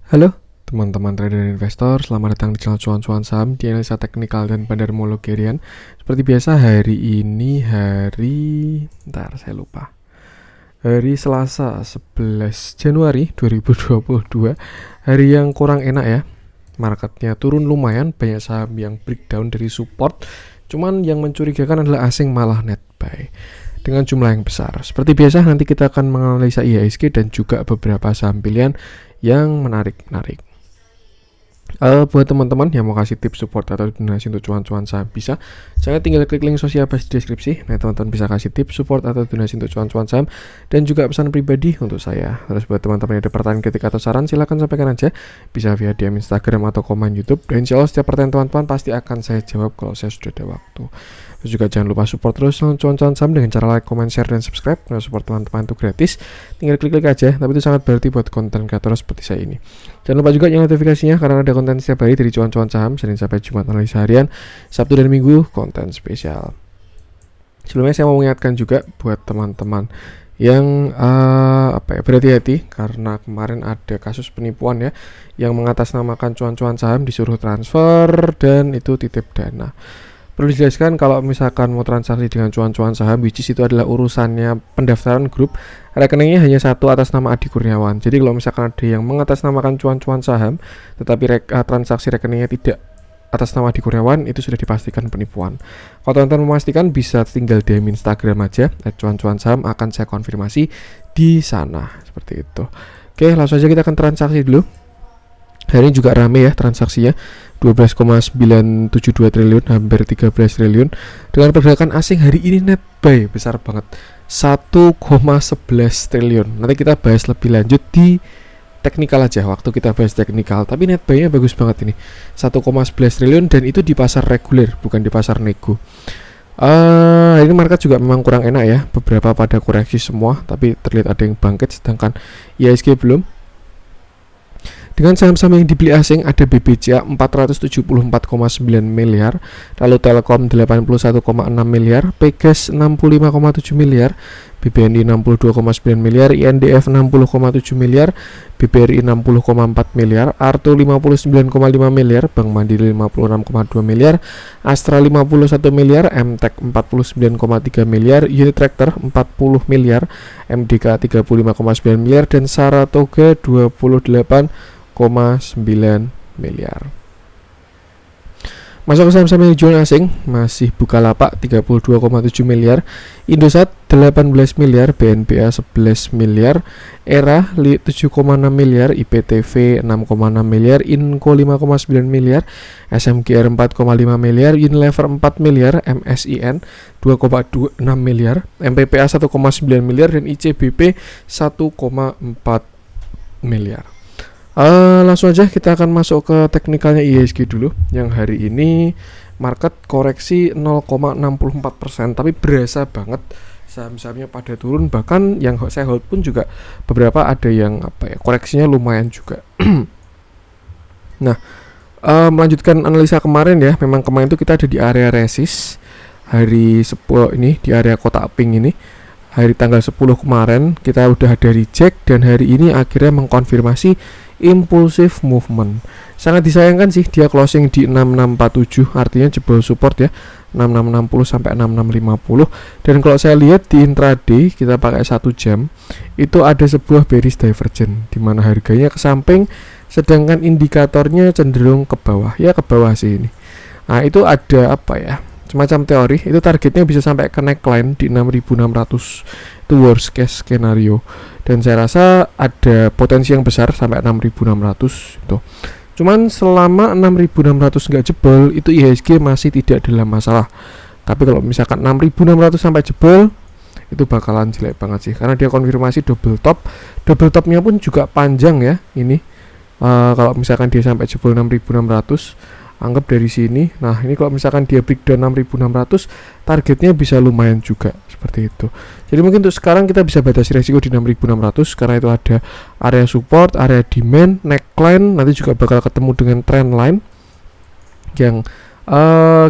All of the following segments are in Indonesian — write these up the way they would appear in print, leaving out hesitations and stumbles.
Halo teman-teman trader dan investor, selamat datang di channel cuan-cuan saham di analisa teknikal dan bandarmologi harian. Seperti biasa hari ini hari Selasa 11 Januari 2022. Hari yang kurang enak ya. Marketnya turun lumayan, banyak saham yang breakdown dari support. Cuman yang mencurigakan adalah asing malah net buy dengan jumlah yang besar. Seperti biasa nanti kita akan menganalisa IHSG dan juga beberapa saham pilihan yang menarik-menarik. Buat teman-teman yang mau kasih tips support atau donasi untuk cuan-cuan saham, bisa jangan tinggal klik link sosial di deskripsi. Nah, teman-teman bisa kasih tips support atau donasi untuk cuan-cuan saham dan juga pesan pribadi untuk saya. Terus buat teman-teman yang ada pertanyaan, kritik atau saran, silahkan sampaikan aja, bisa via DM Instagram atau komen YouTube. Dan insya Allah setiap pertanyaan teman-teman pasti akan saya jawab kalau saya sudah ada waktu. Terus juga jangan lupa support terus cuan-cuan saham dengan cara like, comment, share, dan subscribe. Nah, support teman-teman itu gratis, tinggal klik-klik aja, tapi itu sangat berarti buat konten kreator seperti saya ini. Jangan lupa juga nyalakan notifikasinya karena ada konten setiap hari dari cuan-cuan saham, Senin sampai Jumat analisa harian, Sabtu dan Minggu konten spesial. Sebelumnya saya mau mengingatkan juga buat teman-teman yang berhati-hati karena kemarin ada kasus penipuan ya, yang mengatasnamakan cuan-cuan saham disuruh transfer dan itu titip dana. Perlu dijelaskan kalau misalkan mau transaksi dengan cuan-cuan saham, which is itu adalah urusannya pendaftaran grup, rekeningnya hanya satu atas nama Adi Kurniawan. Jadi kalau misalkan ada yang mengatasnamakan cuan-cuan saham, tetapi transaksi rekeningnya tidak atas nama Adi Kurniawan, itu sudah dipastikan penipuan. Kalau teman-teman memastikan, bisa tinggal DM Instagram aja, @cuan-cuan saham, akan saya konfirmasi di sana. Seperti itu. Oke, langsung aja kita akan transaksi dulu. Hari ini juga rame ya transaksinya, 12,972 triliun, hampir 13 triliun. Dengan pergerakan asing hari ini net buy besar banget, 1,11 triliun. Nanti kita bahas lebih lanjut di teknikal aja, waktu kita bahas teknikal. Tapi net buy-nya bagus banget ini, 1,11 triliun, dan itu di pasar reguler, bukan di pasar nego. Ini market juga memang kurang enak ya, beberapa pada koreksi semua, tapi terlihat ada yang bangkit, sedangkan IHSG belum. Dengan saham-saham yang dibeli asing ada BBCA 474,9 miliar, lalu Telkom 81,6 miliar, Pegas 65,7 miliar, BBNI 62,9 miliar, INDF 60,7 miliar, BBRI 60,4 miliar, Arto 59,5 miliar, Bank Mandiri 56,2 miliar, Astra 51 miliar, MTEK 49,3 miliar, Unitractor 40 miliar, MDK 35,9 miliar, dan Saratoga 28,9 miliar. Masuk ke saham-saham yang dijual asing, masih Bukalapak 32,7 miliar, Indosat 18 miliar, BNPA 11 miliar, Era 7,6 miliar, IPTV 6,6 miliar, Inco 5,9 miliar, SMGR 4,5 miliar, Unilever 4 miliar, MSIN 2,26 miliar, MPPA 1,9 miliar, dan ICBP 1,4 miliar. Langsung aja kita akan masuk ke teknikalnya IHSG dulu, yang hari ini market koreksi 0,64%, tapi berasa banget saham-sahamnya pada turun, bahkan yang saya hold pun juga beberapa ada yang koreksinya lumayan juga. Nah, melanjutkan analisa kemarin ya, memang kemarin itu kita ada di area resist hari ini, di area kotak pink ini. Hari tanggal 10 kemarin kita udah ada reject, dan hari ini akhirnya mengkonfirmasi impulsive movement. Sangat disayangkan sih dia closing di 6647, artinya jebol support ya, 6660 sampai 6650. Dan kalau saya lihat di intraday kita pakai 1 jam, itu ada sebuah bearish divergence di mana harganya ke samping sedangkan indikatornya cenderung ke bawah. Ya ke bawah sih ini. Nah, itu ada semacam teori, itu targetnya bisa sampai ke neckline di 6600. Itu worst case skenario, dan saya rasa ada potensi yang besar sampai 6600 itu. Cuman selama 6600 nggak jebol, itu IHSG masih tidak dalam masalah. Tapi kalau misalkan 6600 sampai jebol, itu bakalan jelek banget sih, karena dia konfirmasi double topnya pun juga panjang ya ini. Kalau misalkan dia sampai jebol 6600, anggap dari sini. Nah, ini kalau misalkan dia breakdown 6600, targetnya bisa lumayan juga seperti itu. Jadi mungkin untuk sekarang kita bisa batasi resiko di 6600 karena itu ada area support, area demand, neckline, nanti juga bakal ketemu dengan trend line yang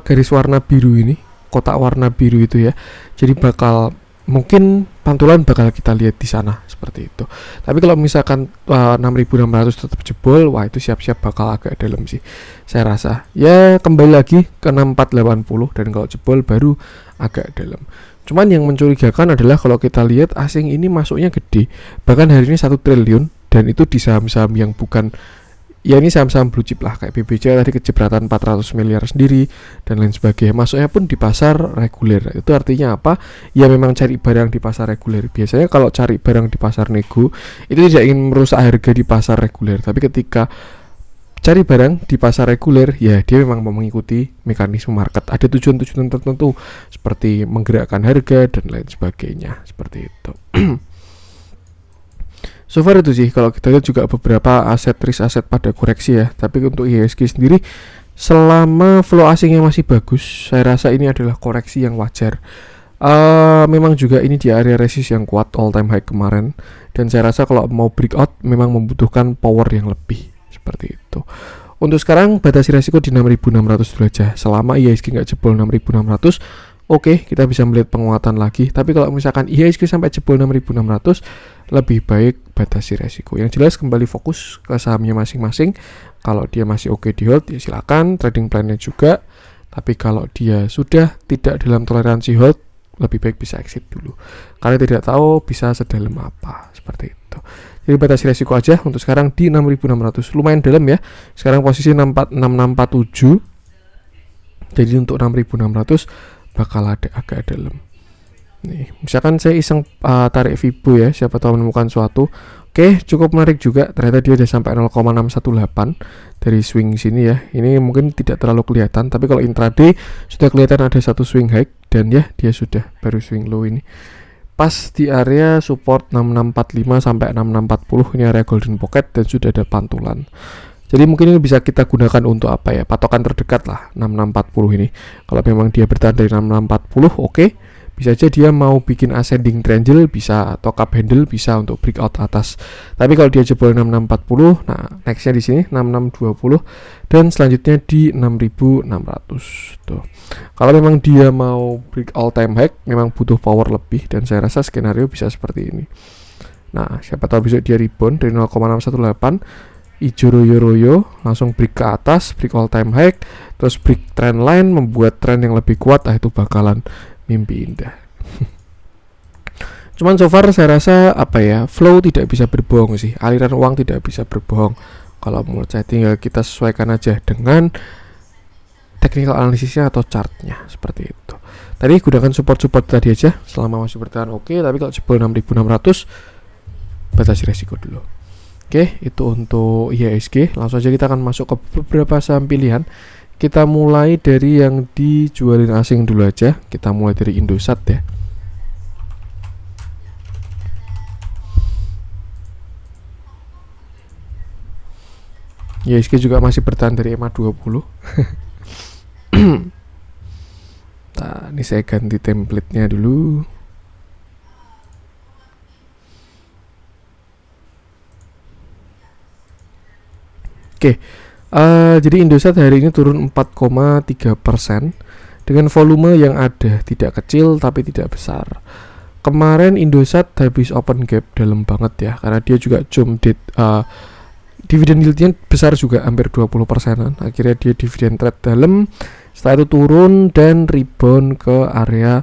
garis warna biru ini, kotak warna biru itu ya. Jadi bakal mungkin pantulan bakal kita lihat di sana seperti itu. Tapi kalau misalkan 6.600 tetap jebol, wah itu siap-siap bakal agak dalam sih saya rasa. Ya kembali lagi ke 6480, dan kalau jebol baru agak dalam. Cuman yang mencurigakan adalah kalau kita lihat asing ini masuknya gede, bahkan hari ini 1 triliun, dan itu di saham-saham yang bukan, ya ini saham-saham blue chip lah, kayak BBJ tadi kejebratan 400 miliar sendiri dan lain sebagainya. Masuknya pun di pasar reguler. Itu artinya apa? Ya memang cari barang di pasar reguler. Biasanya kalau cari barang di pasar nego itu tidak ingin merusak harga di pasar reguler, tapi ketika cari barang di pasar reguler, ya dia memang mau mengikuti mekanisme market. Ada tujuan-tujuan tertentu seperti menggerakkan harga dan lain sebagainya, seperti itu. So far itu sih, kalau kita lihat juga beberapa aset risk aset pada koreksi ya. Tapi untuk IHSG sendiri, selama flow asingnya masih bagus, saya rasa ini adalah koreksi yang wajar. Memang juga ini di area resist yang kuat all time high kemarin, dan saya rasa kalau mau breakout memang membutuhkan power yang lebih, seperti itu. Untuk sekarang batasi resiko di 6.600 dulu aja. Selama IHSG nggak jebol 6.600, oke, kita bisa melihat penguatan lagi. Tapi kalau misalkan IHSG sampai jebol 6.600, lebih baik batasi resiko. Yang jelas kembali fokus ke sahamnya masing-masing. Kalau dia masih oke di hold, ya silakan, trading plan-nya juga. Tapi kalau dia sudah tidak dalam toleransi hold, lebih baik bisa exit dulu. Karena tidak tahu bisa sedalam apa, seperti itu. Jadi batasi resiko aja untuk sekarang di 6.600. Lumayan dalam ya. Sekarang posisi 6647. Jadi untuk 6.600 bakal ada agak dalam. Nih, misalkan saya iseng tarik Fibo ya, siapa tahu menemukan suatu. Oke, cukup menarik juga. Ternyata dia udah sampai 0,618 dari swing sini ya. Ini mungkin tidak terlalu kelihatan, tapi kalau intraday sudah kelihatan ada satu swing high, dan ya dia sudah baru swing low ini. Pas di area support 6645 sampai 6640, ini area golden pocket dan sudah ada pantulan. Jadi mungkin ini bisa kita gunakan untuk apa ya? Patokan terdekat lah 6640 ini. Kalau memang dia bertahan dari 6640, oke. Bisa aja dia mau bikin ascending triangle bisa, atau cup handle bisa untuk breakout atas. Tapi kalau dia jebol 6640, nah nextnya di sini 6620 dan selanjutnya di 6600 tuh. Kalau memang dia mau break all time high, memang butuh power lebih, dan saya rasa skenario bisa seperti ini. Nah, siapa tahu besok dia rebound dari 0,618, ijo royo langsung break ke atas, break all time high, terus break trend line, membuat trend yang lebih kuat. Itu bakalan mimpi indah. Cuman so far saya rasa apa ya, flow tidak bisa berbohong sih, aliran uang tidak bisa berbohong. Kalau menurut saya tinggal kita sesuaikan aja dengan technical analisisnya atau chartnya, seperti itu. Tadi gunakan support tadi aja selama masih bertahan oke, tapi kalau jebol 6.600 batasi resiko dulu. Oke, itu untuk IHSG. Langsung aja kita akan masuk ke beberapa saham pilihan. Kita mulai dari yang dijualin asing dulu aja. Kita mulai dari Indosat ya. IHSG juga masih bertahan dari EMA 20. Nah, ini saya ganti template-nya dulu. Oke. Jadi Indosat hari ini turun 4,3% dengan volume yang ada, tidak kecil tapi tidak besar. Kemarin Indosat habis open gap dalam banget ya, karena dia juga jump dividen yieldnya besar juga, hampir 20%-an. Akhirnya dia dividen trade dalam, setelah itu turun dan rebound ke area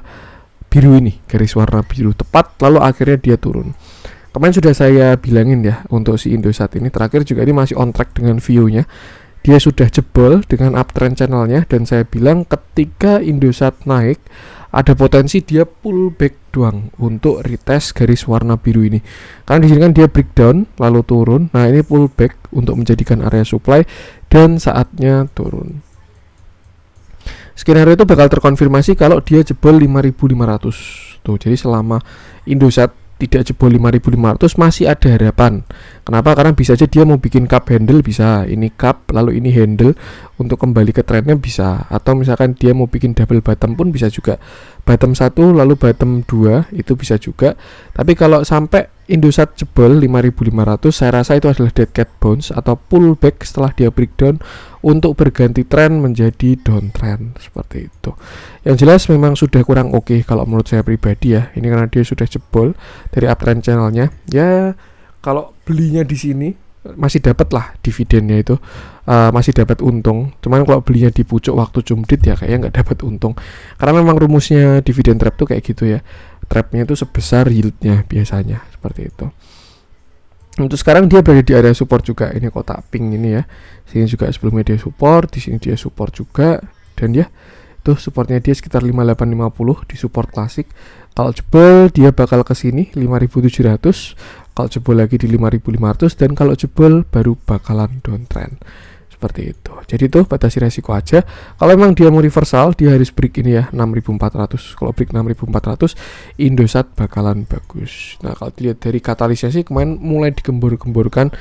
biru ini, garis warna biru tepat, lalu akhirnya dia turun. Kemarin sudah saya bilangin ya untuk si Indosat ini, terakhir juga ini masih on track dengan view-nya. Dia sudah jebol dengan uptrend channelnya, dan saya bilang ketika Indosat naik ada potensi dia pullback doang untuk retest garis warna biru ini. Karena di sini kan dia breakdown lalu turun. Nah, ini pullback untuk menjadikan area supply dan saatnya turun. Skenario itu bakal terkonfirmasi kalau dia jebol 5.500. Tuh, jadi selama Indosat tidak jebol 5.500 masih ada harapan. Kenapa? Karena bisa aja dia mau bikin cup handle, bisa ini cup lalu ini handle untuk kembali ke trennya bisa, atau misalkan dia mau bikin double bottom pun bisa juga, bottom 1 lalu bottom 2 itu bisa juga. Tapi kalau sampai Indosat jebol 5.500, saya rasa itu adalah dead cat bounce atau pullback setelah dia breakdown untuk berganti tren menjadi downtrend seperti itu. Yang jelas memang sudah kurang oke kalau menurut saya pribadi ya. Ini karena dia sudah jebol dari uptrend channelnya. Ya kalau belinya di sini masih dapat lah dividennya itu, masih dapat untung. Cuman kalau belinya di pucuk waktu jumdit ya kayaknya nggak dapat untung. Karena memang rumusnya dividen trap tuh kayak gitu ya. Trapnya itu sebesar yieldnya biasanya seperti itu. Untuk sekarang dia berada di area support juga. Ini kotak pink ini ya. Sini juga sebelumnya dia support, di sini dia support juga, dan ya tuh supportnya dia sekitar 5850 di support klasik. Kalau jebol dia bakal ke sini 5700, kalau jebol lagi di 5500, dan kalau jebol baru bakalan downtrend seperti itu. Jadi tuh batasi resiko aja. Kalau memang dia mau reversal, dia harus break ini ya 6400. Kalau break 6400, Indosat bakalan bagus. Nah kalau dilihat dari katalisnya sih kemarin mulai digembur-gemburkan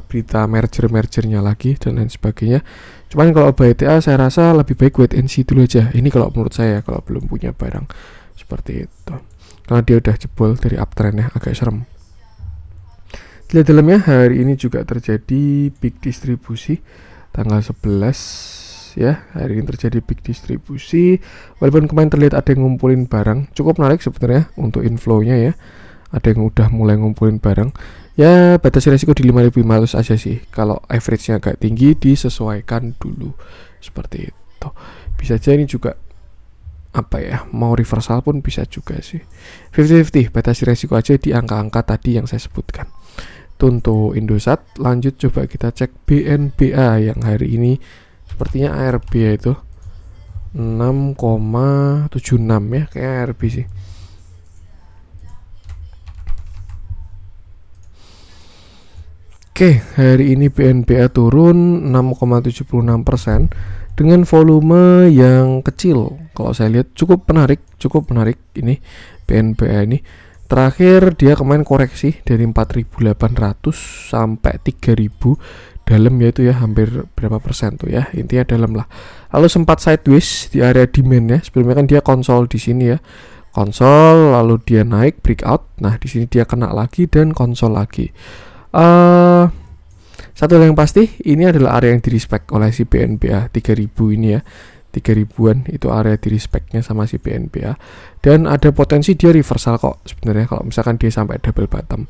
berita mergernya lagi dan lain sebagainya. Cuman kalau BTA saya rasa lebih baik wait and see dulu aja. Ini kalau menurut saya kalau belum punya barang seperti itu. Karena dia udah jebol dari uptrendnya agak serem. Lihat dalamnya hari ini juga terjadi big distribusi tanggal 11 ya. Hari ini terjadi big distribusi. Walaupun kemarin terlihat ada yang ngumpulin barang, cukup menarik sebenarnya untuk inflow-nya ya. Ada yang udah mulai ngumpulin barang. Ya batas resiko di 5.500 aja sih. Kalau average-nya agak tinggi disesuaikan dulu. Seperti itu. Bisa aja ini juga apa ya, mau reversal pun bisa juga sih. 50-50 batasi resiko aja di angka-angka tadi yang saya sebutkan. Untuk Indosat, lanjut coba kita cek BNBA yang hari ini sepertinya ARB itu 6,76 ya, kayak ARB sih. Oke, hari ini BNBA turun 6,76% dengan volume yang kecil. Kalau saya lihat cukup menarik ini BNBA ini. Terakhir dia kemarin koreksi dari 4.800 sampai 3.000 dalam, yaitu ya hampir berapa persen tuh ya, intinya dalam lah. Lalu sempat sideways di area demand ya. Sebelumnya kan dia konsol di sini ya, konsol lalu dia naik breakout. Nah di sini dia kena lagi dan konsol lagi. Satu yang pasti ini adalah area yang direspect oleh si BNBA 3.000 ini ya. 3.000-an itu area di respect-nya sama si BNBA, dan ada potensi dia reversal kok sebenarnya kalau misalkan dia sampai double bottom.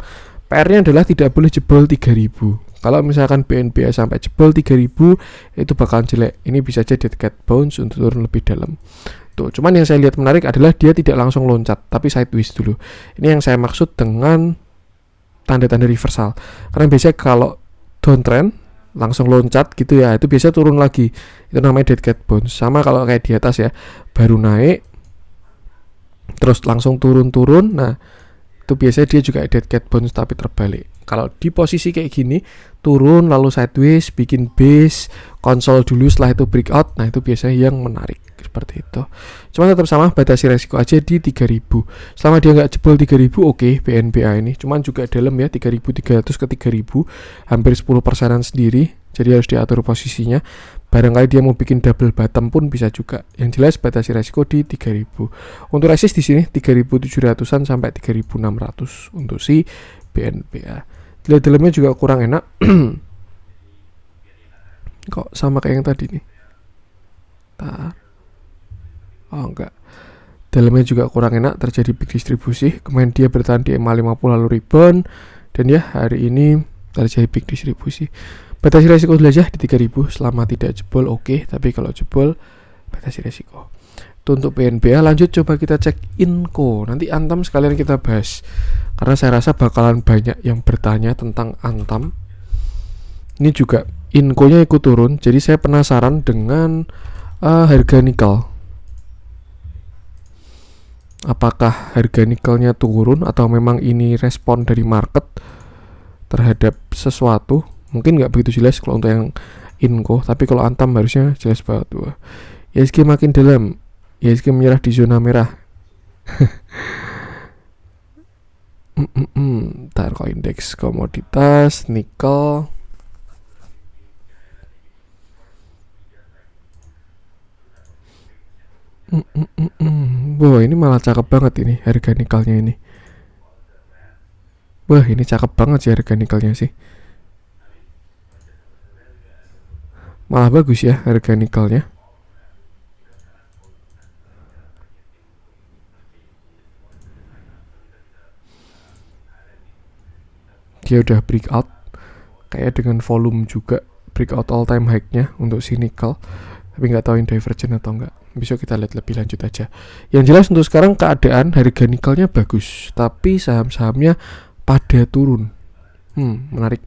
PR-nya adalah tidak boleh jebol 3.000. Kalau misalkan BNBA sampai jebol 3.000 itu bakalan jelek. Ini bisa jadi dead cat bounce untuk turun lebih dalam. Tuh, cuman yang saya lihat menarik adalah dia tidak langsung loncat tapi sideways dulu. Ini yang saya maksud dengan tanda-tanda reversal. Karena biasanya kalau downtrend langsung loncat gitu ya, itu biasa turun lagi, itu namanya dead cat bounce. Sama kalau kayak di atas ya, baru naik terus langsung turun, nah itu biasanya dia juga dead cat bounce tapi terbalik. Kalau di posisi kayak gini, turun lalu sideways, bikin base, konsol dulu, setelah itu breakout, nah itu biasanya yang menarik seperti itu. Cuma tetap sama, batasi resiko aja di 3.000. Selama dia nggak jebol 3.000 oke, BNBA ini. Cuman juga dalam ya, 3.300 ke 3.000, hampir 10%an sendiri. Jadi harus diatur posisinya. Barangkali dia mau bikin double bottom pun bisa juga. Yang jelas batasi resiko di 3.000. Untuk resist di sini 3.700-an sampai 3.600 untuk si BNBA. Lihat dalamnya juga kurang enak. Kok sama kayak yang tadi nih. Oh enggak, dalamnya juga kurang enak, terjadi big distribusi. Kemarin dia bertahan di EMA 50 lalu rebound, dan ya hari ini terjadi big distribusi. Batasi resiko dulu aja di 3.000 selama tidak jebol oke, tapi kalau jebol batasi resiko. Itu untuk BNBA. Lanjut coba kita cek Inco. Nanti Antam sekalian kita bahas, karena saya rasa bakalan banyak yang bertanya tentang Antam. Ini juga Inco-nya ikut turun, jadi saya penasaran dengan harga nikel. Apakah harga nikelnya turun atau memang ini respon dari market terhadap sesuatu? Mungkin nggak begitu jelas kalau untuk yang Inco, tapi kalau Antam harusnya jelas banget tuh. ISG makin dalam, ISG menyerah di zona merah. Ntar kalau indeks komoditas nikel. Wah, ini malah cakep banget ini harga nikelnya ini. Wah, ini cakep banget sih harga nikelnya sih. Malah bagus ya harga nikelnya. Dia udah breakout kayak dengan volume juga, breakout all time high-nya untuk si nikel. Tapi nggak tahu ini divergent atau enggak. Besok kita lihat lebih lanjut aja. Yang jelas untuk sekarang keadaan harga nikelnya bagus, tapi saham-sahamnya pada turun. Menarik.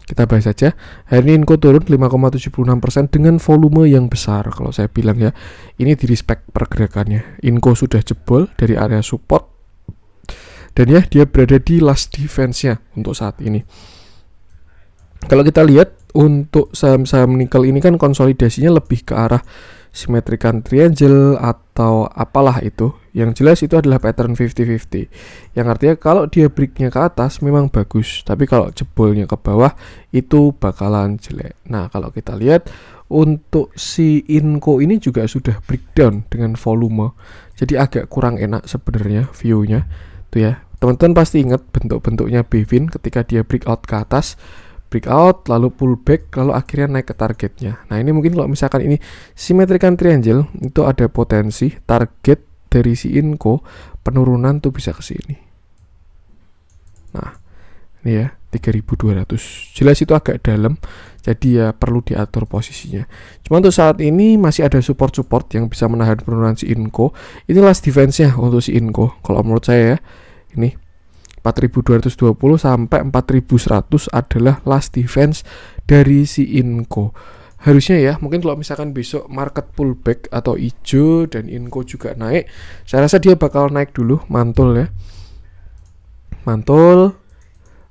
Kita bahas aja. Hari ini Inco turun 5,76% dengan volume yang besar. Kalau saya bilang ya, ini di respect pergerakannya. Inco sudah jebol dari area support. Dan ya, dia berada di last defense-nya untuk saat ini. Kalau kita lihat untuk saham-saham nikel ini kan konsolidasinya lebih ke arah symmetrical triangle atau apalah itu. Yang jelas itu adalah pattern 50-50. Yang artinya kalau dia breaknya ke atas memang bagus, tapi kalau jebolnya ke bawah itu bakalan jelek. Nah, kalau kita lihat untuk si Inco ini juga sudah breakdown dengan volume. Jadi agak kurang enak sebenarnya view-nya. Tuh ya. Teman-teman pasti ingat bentuk-bentuknya Bevin ketika dia breakout ke atas, breakout lalu pullback lalu akhirnya naik ke targetnya. Nah, ini mungkin kalau misalkan ini symmetrical triangle itu ada potensi target dari si Inco penurunan tuh bisa ke sini. Nah, ini ya 3200. Jelas itu agak dalam, jadi ya perlu diatur posisinya. Cuma untuk saat ini masih ada support-support yang bisa menahan penurunan si Inco. Ini last defense-nya untuk si Inco kalau menurut saya ya. Ini 4220 sampai 4100 adalah last defense dari si Inco. Harusnya ya, mungkin kalau misalkan besok market pullback atau hijau dan Inco juga naik, saya rasa dia bakal naik dulu, mantul ya. Mantul,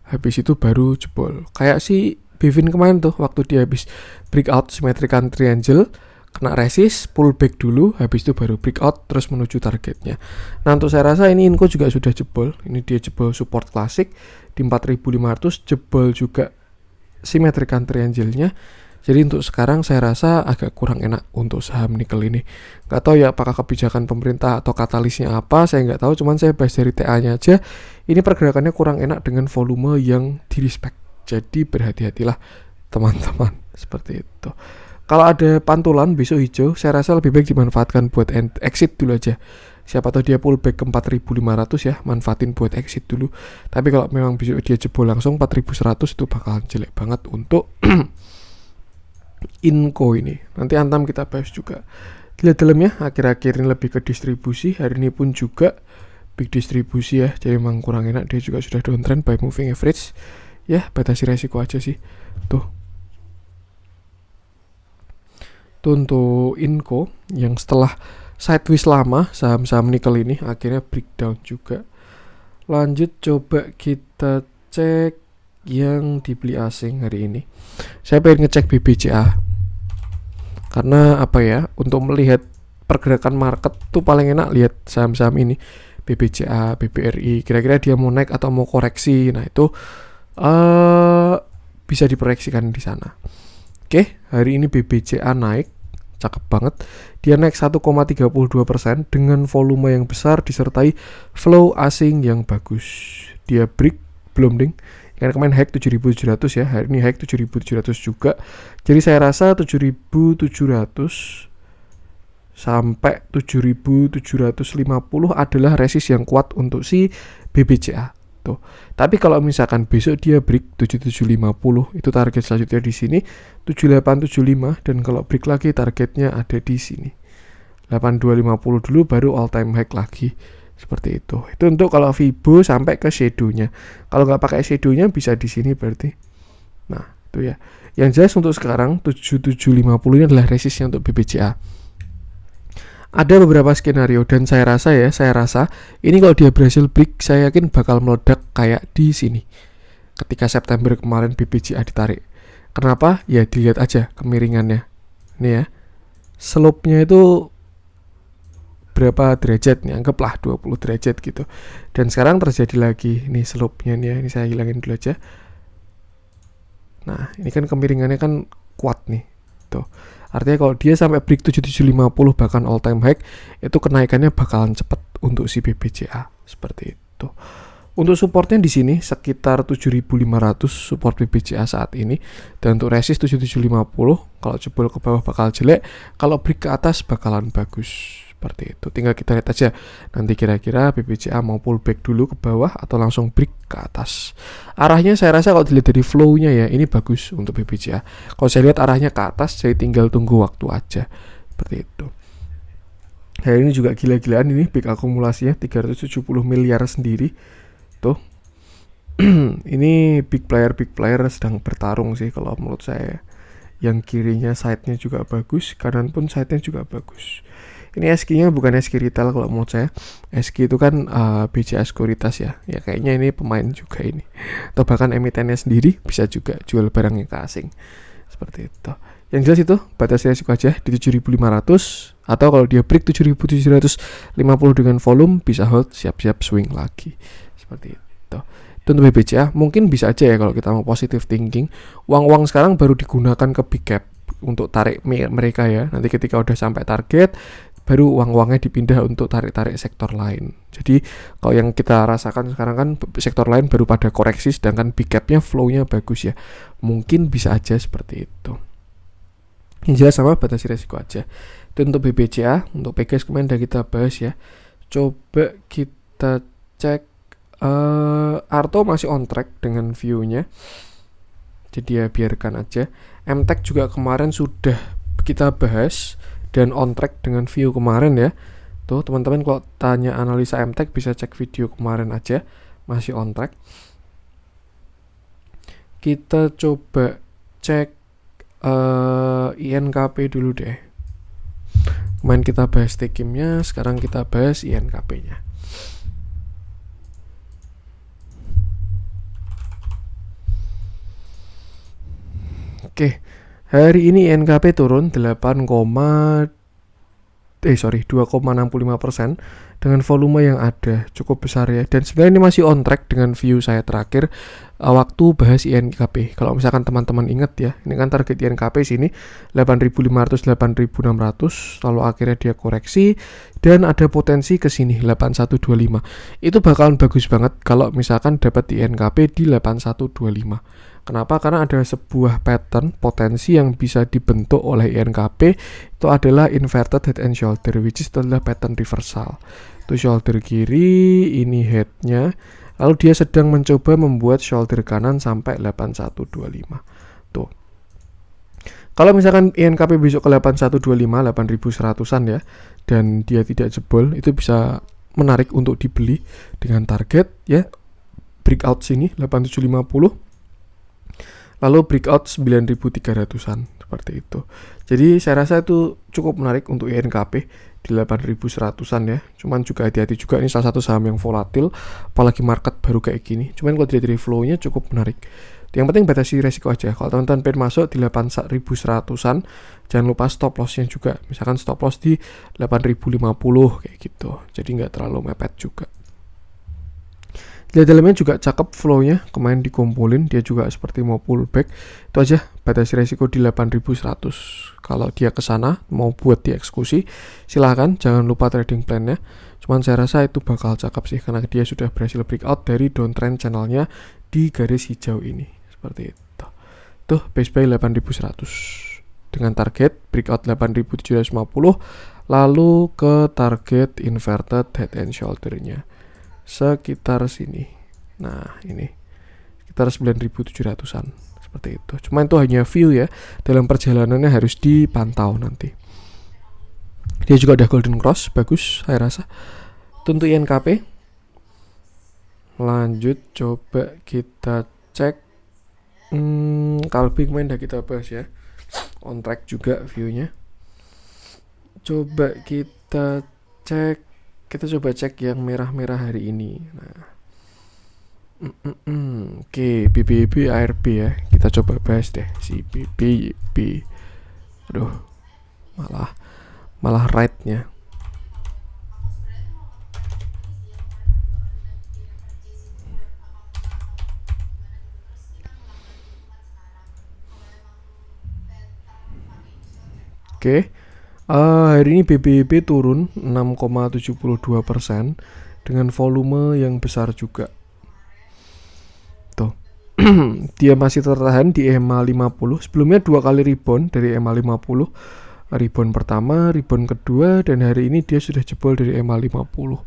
habis itu baru jebol. Kayak si Bevin kemarin tuh, waktu dia habis breakout symmetrical triangle, kena resist, pullback dulu, habis itu baru breakout terus menuju targetnya. Nah, untuk saya rasa ini Inco juga sudah jebol. Ini dia jebol support klasik di 4500, jebol juga symmetrical triangle-nya. Jadi untuk sekarang saya rasa agak kurang enak untuk saham nikel ini. Gak tahu ya apakah kebijakan pemerintah atau katalisnya apa, saya nggak tahu. Cuman saya bahas dari TA-nya aja. Ini pergerakannya kurang enak dengan volume yang di respect. Jadi berhati-hatilah teman-teman, seperti itu. Kalau ada pantulan besok hijau, saya rasa lebih baik dimanfaatkan buat exit dulu aja. Siapa tahu dia pullback ke 4500 ya, manfaatin buat exit dulu. Tapi kalau memang besok dia jebol langsung 4100 itu bakalan jelek banget untuk Inco ini. Nanti Antam kita bahas juga. Lihat dalamnya, akhir-akhir ini lebih ke distribusi. Hari ini pun juga big distribusi ya, jadi memang kurang enak. Dia juga sudah downtrend by moving average. Ya, batasi resiko aja sih. Tuh untuk Inco yang setelah sideways lama saham-saham nikel ini akhirnya breakdown juga. Lanjut coba kita cek yang dibeli asing hari ini. Saya pengen ngecek BBCA karena apa ya, untuk melihat pergerakan market tuh paling enak lihat saham-saham ini, BBCA, BBRI, kira-kira dia mau naik atau mau koreksi. Nah itu bisa diproyeksikan di sana. Oke, hari ini BBCA naik, cakep banget. Dia naik 1,32% dengan volume yang besar disertai flow asing yang bagus. Dia break, belum ding. Karena kemarin high 7.700 ya, hari ini high 7.700 juga. Jadi saya rasa 7.700 sampai 7.750 adalah resist yang kuat untuk si BBCA. Tuh. Tapi kalau misalkan besok dia break 7750, itu target selanjutnya di sini 7875, dan kalau break lagi targetnya ada di sini 8250 dulu baru all time high lagi. Seperti itu. Itu untuk kalau Fibo sampai ke shadow-nya. Kalau nggak pakai shadow-nya bisa di sini berarti. Nah, itu ya. Yang jelas untuk sekarang 7750 ini adalah resistnya untuk BBCA. Ada beberapa skenario dan saya rasa ini kalau dia berhasil break, saya yakin bakal meledak kayak di sini. Ketika September kemarin BBCA ditarik. Kenapa? Ya dilihat aja kemiringannya. Ini ya. Slope-nya itu berapa derajat nih? Anggaplah 20 derajat gitu. Dan sekarang terjadi lagi nih slope-nya nih ya. Ini saya hilangin dulu aja. Nah, ini kan kemiringannya kan kuat nih. Tuh. Artinya kalau dia sampai break 7750 bahkan all time high, itu kenaikannya bakalan cepat untuk si BBCA. Seperti itu. Untuk supportnya di sini sekitar 7.500 support BBCA saat ini, dan untuk resist 7750. Kalau jebol ke bawah bakal jelek, kalau break ke atas bakalan bagus. Seperti itu. Tinggal kita lihat aja nanti kira-kira BBCA mau pullback dulu ke bawah atau langsung break ke atas. Arahnya saya rasa kalau dilihat dari flow-nya ya, ini bagus untuk BBCA. Kalau saya lihat arahnya ke atas, jadi tinggal tunggu waktu aja. Seperti itu. Hari ini juga gila-gilaan ini big akumulasinya 370 miliar sendiri. Tuh. Ini big player sedang bertarung sih kalau menurut saya. Yang kirinya side-nya juga bagus, kanan pun side-nya juga bagus. Ini SQ-nya bukan SQ retail kalau menurut saya. SQ itu kan BCA sekuritas ya. Ya kayaknya ini pemain juga ini. Atau bahkan emitennya sendiri bisa juga jual barangnya ke asing. Seperti itu. Yang jelas itu batas resiko aja di 7.500, atau kalau dia break 7.750 dengan volume bisa hold, siap-siap swing lagi. Seperti itu. Itu untuk BBCA mungkin bisa aja ya kalau kita mau positive thinking. Uang-uang sekarang baru digunakan ke big cap untuk tarik mereka ya. Nanti ketika udah sampai target baru uang-uangnya dipindah untuk tarik-tarik sektor lain. Jadi kalau yang kita rasakan sekarang kan sektor lain baru pada koreksi, sedangkan big cap-nya flow-nya bagus ya. Mungkin bisa aja seperti itu. Yang jelas sama batasi resiko aja. Itu untuk BBCA. Untuk PGS kemarin udah kita bahas ya. Coba kita cek Arto masih on track dengan view-nya. Jadi ya biarkan aja. MTech juga kemarin sudah kita bahas dan on track dengan view kemarin ya. Tuh teman-teman kalau tanya analisa MTech bisa cek video kemarin aja, masih on track. Kita coba cek INKP dulu deh. Kemarin kita bahas Tekimnya, sekarang kita bahas INKP-nya. Oke. Hari ini INKP turun 2,65% dengan volume yang ada cukup besar ya. Dan sebenarnya ini masih on track dengan view saya terakhir waktu bahas INKP. Kalau misalkan teman-teman ingat ya, ini kan target INKP sini 8.500 8.600, lalu akhirnya dia koreksi dan ada potensi ke sini 8125. Itu bakalan bagus banget kalau misalkan dapat INKP di 8125. Kenapa? Karena ada sebuah pattern potensi yang bisa dibentuk oleh INKP, itu adalah inverted head and shoulder, which is adalah pattern reversal. Itu shoulder kiri, ini headnya, lalu dia sedang mencoba membuat shoulder kanan sampai 8125. Tuh. Kalau misalkan INKP besok ke 8125, 8100-an ya, dan dia tidak jebol, itu bisa menarik untuk dibeli dengan target ya. Breakout sini 8750. Lalu breakout 9.300-an seperti itu. Jadi saya rasa itu cukup menarik untuk INKP di 8.100-an ya. Cuman juga hati-hati juga, ini salah satu saham yang volatil, apalagi market baru kayak gini. Cuman kalau dilihat dari flow-nya cukup menarik. Yang penting batasi resiko aja. Kalau teman-teman pengen masuk di 8.100-an, jangan lupa stop loss-nya juga. Misalkan stop loss di 8.050 kayak gitu. Jadi nggak terlalu mepet juga. Lihat dalamnya juga cakep flow-nya, kemarin dikumpulin, dia juga seperti mau pullback. Itu aja, batasi resiko di 8.100. Kalau dia ke sana mau buat dieksekusi, silahkan, jangan lupa trading plan-nya. Cuman saya rasa itu bakal cakep sih, karena dia sudah berhasil breakout dari downtrend channelnya di garis hijau ini. Seperti itu. Tuh, base buy 8.100. Dengan target breakout 8.750, lalu ke target inverted head and shoulder-nya. Sekitar sini. Nah, ini sekitar 9.700-an seperti itu. Cuma itu hanya view ya. Dalam perjalanannya harus dipantau nanti. Dia juga udah golden cross, bagus saya rasa. Untuk INKP. Lanjut coba kita cek Kalbi kemarin udah kita bahas ya. On track juga view-nya. Coba kita cek. Kita coba cek yang merah-merah hari ini. Nah, oke, BBB ARB ya. Kita coba bahas deh si BBB. Aduh, malah right-nya. Oke. Hari ini BBB turun 6,72% dengan volume yang besar juga. dia masih tertahan di EMA 50. Sebelumnya 2 kali rebound dari EMA 50. Rebound pertama, rebound kedua, dan hari ini dia sudah jebol dari EMA 50.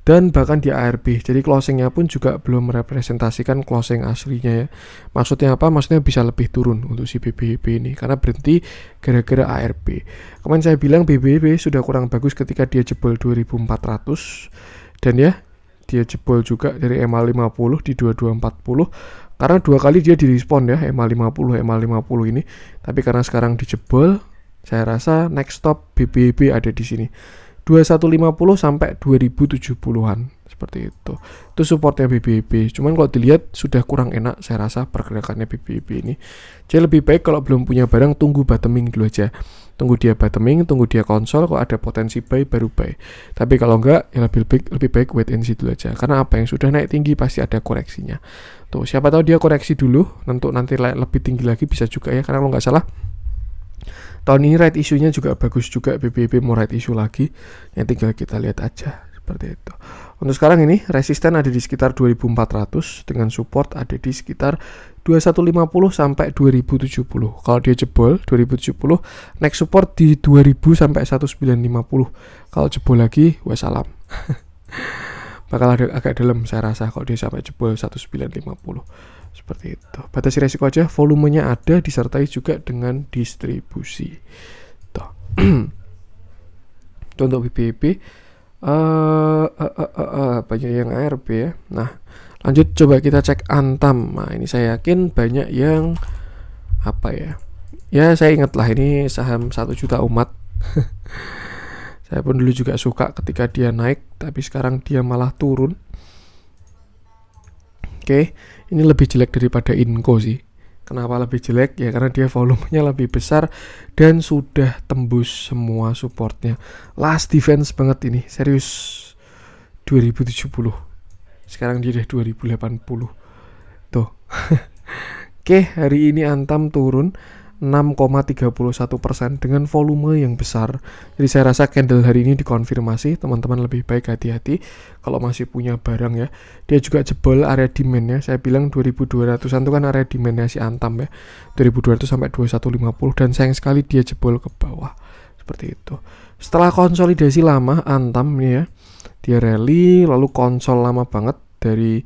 Dan bahkan di ARB, jadi closingnya pun juga belum merepresentasikan closing aslinya ya. Maksudnya apa? Maksudnya bisa lebih turun untuk si BBB ini karena berhenti gara-gara ARB. Kemarin saya bilang BBB sudah kurang bagus ketika dia jebol 2400, dan ya dia jebol juga dari EMA 50 di 2240 karena 2 kali dia direspon ya, EMA 50 ini. Tapi karena sekarang dijebol, saya rasa next stop BBB ada di sini. 2150 sampai 2070-an seperti itu. Itu supportnya BBB. Cuman kalau dilihat sudah kurang enak saya rasa pergerakannya BBB ini. Jadi lebih baik kalau belum punya barang tunggu bottoming dulu aja. Tunggu dia bottoming, tunggu dia konsol, kalau ada potensi buy baru buy. Tapi kalau enggak ya lebih baik wait and see dulu aja. Karena apa yang sudah naik tinggi pasti ada koreksinya. Tuh, siapa tahu dia koreksi dulu, nanti lebih tinggi lagi bisa juga ya, karena kalau nggak salah tahun ini right issue-nya juga bagus juga, BBB mau right issue lagi, yang tinggal kita lihat aja seperti itu. Untuk sekarang ini resisten ada di sekitar 2400 dengan support ada di sekitar 2150 sampai 2070. Kalau dia jebol 2070, next support di 2000 sampai 1950. Kalau jebol lagi, wassalam. Bakal ada agak dalam saya rasa kalau dia sampai jebol 1950. Seperti itu. Batasi resiko aja, volumenya ada disertai juga dengan distribusi. Tuh. Itu untuk BBB. Banyak yang ARB ya. Nah, lanjut coba kita cek Antam. Nah, ini saya yakin banyak yang apa ya. Ya, saya ingat lah ini saham 1 juta umat. Saya pun dulu juga suka ketika dia naik, tapi sekarang dia malah turun. Oke, ini lebih jelek daripada Inco sih. Kenapa lebih jelek? Ya karena dia volumenya lebih besar dan sudah tembus semua supportnya. Last defense banget ini, serius. 2070. Sekarang dia udah 2080. Tuh. Oke, hari ini Antam turun 6,31% dengan volume yang besar. Jadi saya rasa candle hari ini dikonfirmasi, teman-teman lebih baik hati-hati kalau masih punya barang ya. Dia juga jebol area demand-nya. Saya bilang 2200-an itu kan area demand-nya si Antam ya. 2200 sampai 2150 dan sayang sekali dia jebol ke bawah. Seperti itu. Setelah konsolidasi lama Antam nih ya. Dia rally lalu konsol lama banget dari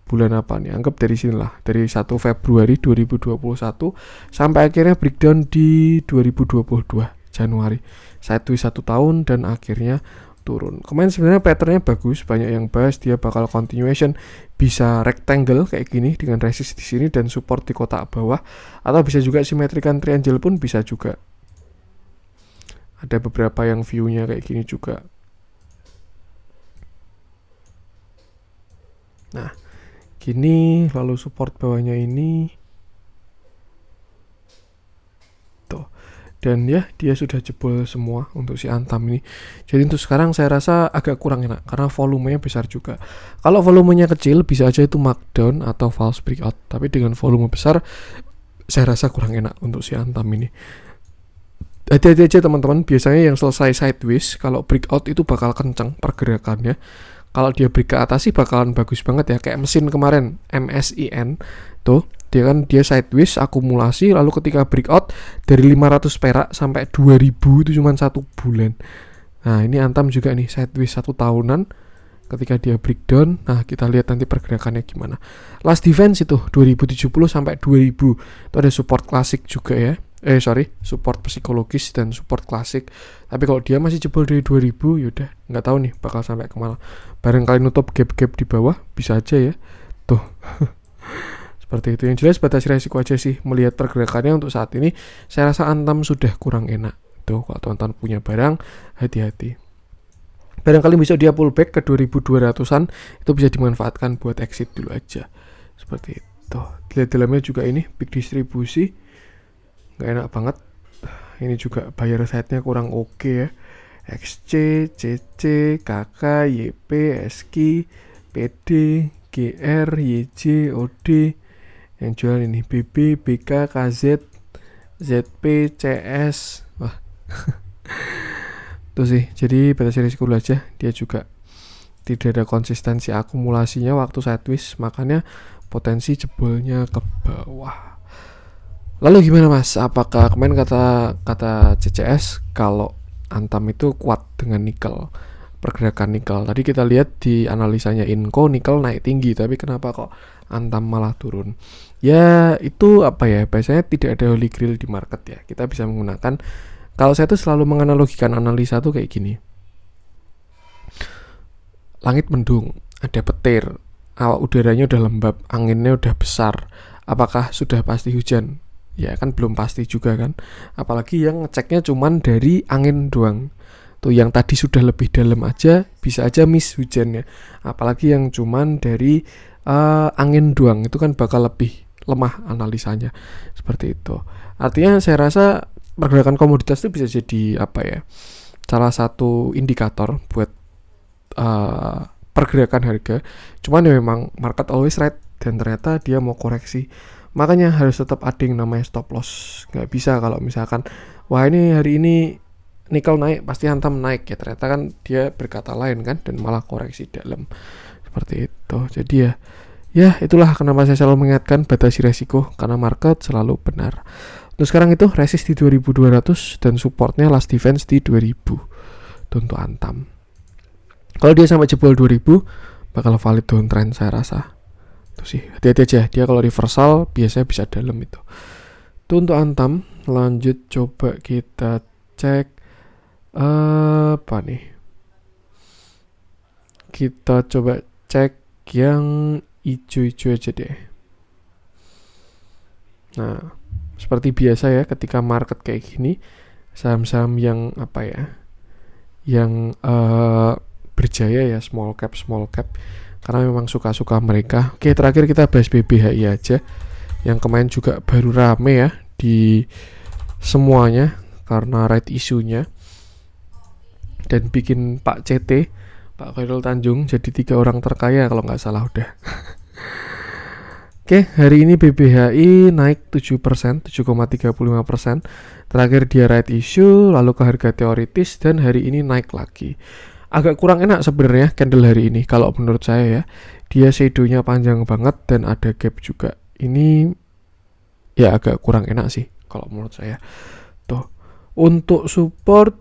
bulan apa nih, anggap dari sinilah, dari 1 Februari 2021 sampai akhirnya breakdown di 2022 Januari, sideways 1 tahun dan akhirnya turun. Kemarin sebenarnya patternnya bagus, banyak yang bahas dia bakal continuation, bisa rectangle kayak gini dengan resist di sini dan support di kotak bawah, atau bisa juga symmetrical triangle pun bisa juga. Ada beberapa yang view-nya kayak gini juga. Nah, gini, lalu support bawahnya ini tuh, dan ya dia sudah jebol semua untuk si Antam ini. Jadi untuk sekarang saya rasa agak kurang enak karena volumenya besar juga. Kalau volumenya kecil bisa aja itu markdown atau false breakout, tapi dengan volume besar saya rasa kurang enak untuk si Antam ini. Hati-hati aja teman-teman, biasanya yang selesai sideways kalau breakout itu bakal kencang pergerakannya. Kalau dia break ke atas sih bakalan bagus banget ya, kayak mesin kemarin MSIN tuh, dia sideways akumulasi lalu ketika breakout dari 500 perak sampai 2000 itu cuma 1 bulan. Nah, ini Antam juga nih sideways 1 tahunan ketika dia breakdown. Nah, kita lihat nanti pergerakannya gimana. Last defense itu 2070 sampai 2000. Itu ada support klasik juga ya. Support psikologis dan support klasik. Tapi kalau dia masih jebol dari 2000, yaudah nggak tahu nih bakal sampai kemana. Barangkali nutup gap-gap di bawah, bisa aja ya. Tuh. Seperti itu. Yang jelas batasi resiko aja sih. Melihat pergerakannya untuk saat ini, saya rasa Antam sudah kurang enak. Tuh, kalau teman-teman punya barang, hati-hati. Barangkali besok dia pullback ke 2200-an, itu bisa dimanfaatkan buat exit dulu aja. Seperti itu. Lihat dalamnya juga ini, big distribusi. Nggak enak banget. Ini juga buyer side-nya kurang oke ya. XC, CC, KK, YP, SK, PD, GR, YJ, OD. Yang jual ini BB, BK, KZ, ZP, CS. Wah. Tuh sih, jadi batasi risiko aja. Dia juga tidak ada konsistensi akumulasinya waktu sideways, makanya potensi jebolnya ke bawah. Lalu gimana Mas? Apakah kemarin kata CCS kalau Antam itu kuat dengan nikel, pergerakan nikel. Tadi kita lihat di analisanya Inco nikel naik tinggi, tapi kenapa kok Antam malah turun? Ya itu apa ya? Biasanya tidak ada holy grail di market ya. Kita bisa menggunakan, kalau saya tuh selalu menganalogikan analisa tuh kayak gini. Langit mendung, ada petir, awak udaranya udah lembab, anginnya udah besar. Apakah sudah pasti hujan? Ya kan belum pasti juga kan. Apalagi yang ngeceknya cuman dari angin doang. Tuh yang tadi sudah lebih dalam aja bisa aja miss hujannya. Apalagi yang cuman dari angin doang, itu kan bakal lebih lemah analisanya. Seperti itu. Artinya saya rasa pergerakan komoditas itu bisa jadi apa ya? Salah satu indikator buat pergerakan harga. Cuman ya memang market always right, dan ternyata dia mau koreksi. Makanya harus tetap ada yang namanya stop loss. Nggak bisa kalau misalkan wah ini hari ini nikel naik pasti Antam naik, ya ternyata kan dia berkata lain kan, dan malah koreksi dalam. Seperti itu. Jadi ya itulah kenapa saya selalu mengingatkan batasi resiko, karena market selalu benar. Untuk sekarang itu resist di 2200 dan supportnya last defense di 2000 untuk Antam. Kalau dia sampai jebol 2000 bakal valid downtrend saya rasa. Itu sih, hati-hati aja, dia kalau reversal biasanya bisa dalam itu. Itu untuk Antam. Lanjut coba kita cek apa nih? Kita coba cek yang hijau-hijau aja deh. Nah, seperti biasa ya, ketika market kayak gini, saham-saham yang apa ya, yang berjaya ya small cap, karena memang suka-suka mereka. Oke, terakhir kita bahas BBHI aja, yang kemarin juga baru rame ya di semuanya karena right isunya, dan bikin Pak Khairul Tanjung jadi 3 orang terkaya kalau nggak salah udah. Oke, hari ini BBHI naik 7%, 7,35%. Terakhir dia right issue, lalu ke harga teoritis, dan hari ini naik lagi. Agak kurang enak sebenarnya candle hari ini kalau menurut saya ya. Dia shadow-nya panjang banget dan ada gap juga. Ini ya agak kurang enak sih kalau menurut saya. Tuh. Untuk support,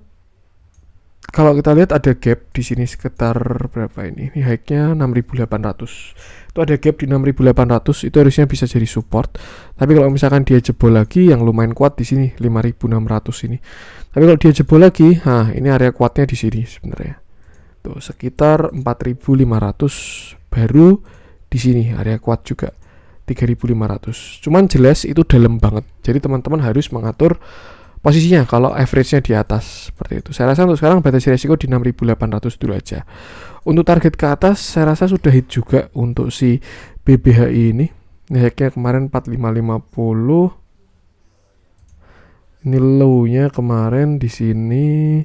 kalau kita lihat ada gap di sini sekitar berapa ini? Ini high-nya 6.800. Itu ada gap di 6.800, itu harusnya bisa jadi support. Tapi kalau misalkan dia jebol lagi, yang lumayan kuat di sini 5.600 ini. Tapi kalau dia jebol lagi, nah ini area kuatnya di sini sebenarnya. Tuh, sekitar 4.500 baru di sini area kuat juga 3.500. Cuman jelas itu dalam banget. Jadi teman-teman harus mengatur posisinya kalau average-nya di atas seperti itu. Saya rasa untuk sekarang batasi resiko di 6.800 dulu aja. Untuk target ke atas saya rasa sudah hit juga untuk si BBHI ini. Ini hacknya kemarin 4550. Ini low-nya kemarin di sini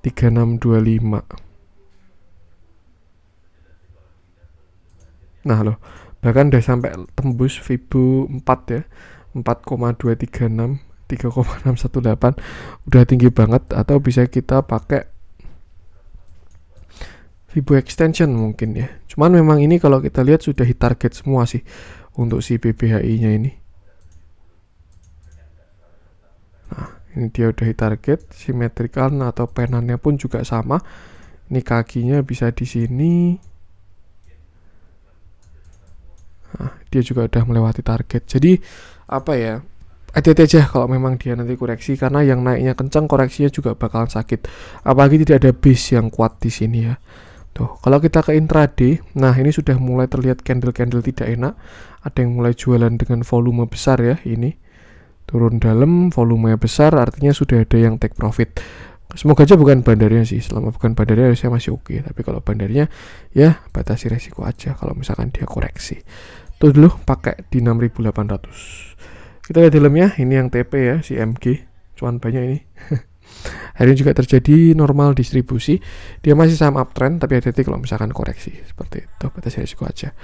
3625. Nah loh, bahkan udah sampai tembus Fibo 4 ya, 4,236, 3,618, udah tinggi banget. Atau bisa kita pakai Fibo extension mungkin ya. Cuman memang ini kalau kita lihat sudah hit target semua sih untuk si BBHI-nya ini. Nah, ini dia udah hit target, symmetrical atau penannya pun juga sama. Ini kakinya bisa di sini. Nah, dia juga udah melewati target. Jadi apa ya, hati-hati aja kalau memang dia nanti koreksi, karena yang naiknya kencang koreksinya juga bakalan sakit. Apalagi tidak ada base yang kuat di sini ya. Tuh, kalau kita ke intraday, nah ini sudah mulai terlihat candle-candle tidak enak. Ada yang mulai jualan dengan volume besar ya, ini turun dalam, volumenya besar, artinya sudah ada yang take profit. Semoga aja bukan bandarnya sih. Selama bukan bandarnya saya masih oke. Tapi kalau bandarnya ya batasi resiko aja kalau misalkan dia koreksi. Tuh dulu pakai di 6.800. Kita lihat dalamnya, ini yang TP ya, si MG. Cuan banyak ini. Hari ini juga terjadi normal distribusi. Dia masih saham uptrend, tapi hati-hati kalau misalkan koreksi. Seperti itu, batasi resiko aja.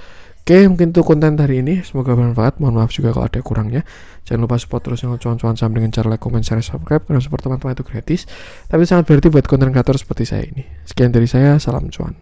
Oke, mungkin itu konten hari ini. Semoga bermanfaat. Mohon maaf juga kalau ada kurangnya. Jangan lupa support terus yang cuan-cuan saham dengan cara like, comment, share, subscribe. Karena support teman-teman itu gratis, tapi sangat berarti buat konten kreator seperti saya ini. Sekian dari saya, salam cuan.